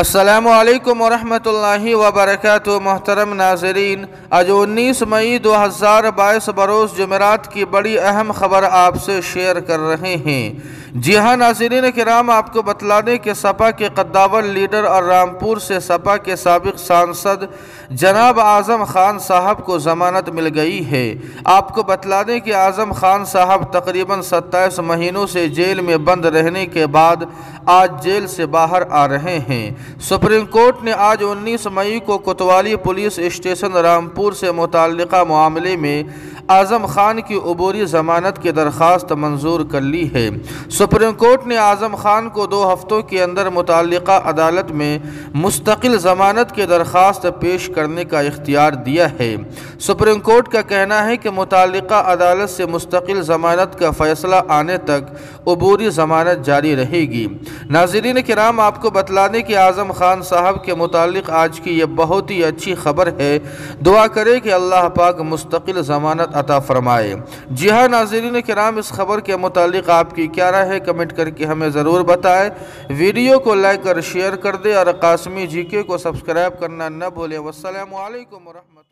अस्सलामुअलैकुम वरहमतुल्लाहि वबरकातुहू। मोहतरम नाज़रीन, आज 19 मई 2022 बरोज़ जुमेरात की बड़ी अहम ख़बर आपसे शेयर कर रहे हैं। जी हाँ नाज़रीन किराम, आपको बतला दें कि सपा के कद्दावर लीडर और रामपुर से सपा के साबिक़ सांसद जनाब आज़म खान साहब को ज़मानत मिल गई है। आपको बतला दें कि आज़म खान साहब तकरीबन 27 महीनों से जेल में बंद रहने के बाद आज जेल से बाहर आ रहे हैं। सुप्रीम कोर्ट ने आज 19 मई को कोतवाली पुलिस स्टेशन रामपुर से मुताल्लिका मामले में आज़म खान की अबूरी ज़मानत की दरख्वास्त मंजूर कर ली है। सुप्रीम कोर्ट ने आज़म खान को 2 हफ्तों के अंदर मुताल्लिका अदालत में मुस्तकिल ज़मानत की दरख्वास्त पेश करने का इख्तियार दिया है। सुप्रीम कोर्ट का कहना है कि मुताल्लिका अदालत से मुस्तकिल ज़मानत का फ़ैसला आने तक अबूरी ज़मानत जारी रहेगी। नाज़रीन किराम, आपको बतला दें कि आज़म खान साहब के मुतालिक आज की ये बहुत ही अच्छी खबर है। दुआ करें कि अल्लाह पाक मुस्तकिल ज़मानत अता फरमाए। जी हाँ नाज़रीन किराम, इस खबर के मुतालिक आपकी क्या राय है, कमेंट करके हमें ज़रूर बताएं। वीडियो को लाइक और शेयर कर दें और कासमी जीके को सब्सक्राइब करना न भूलें। वस्सलामु अलैकुम वरहमतुल्लाह।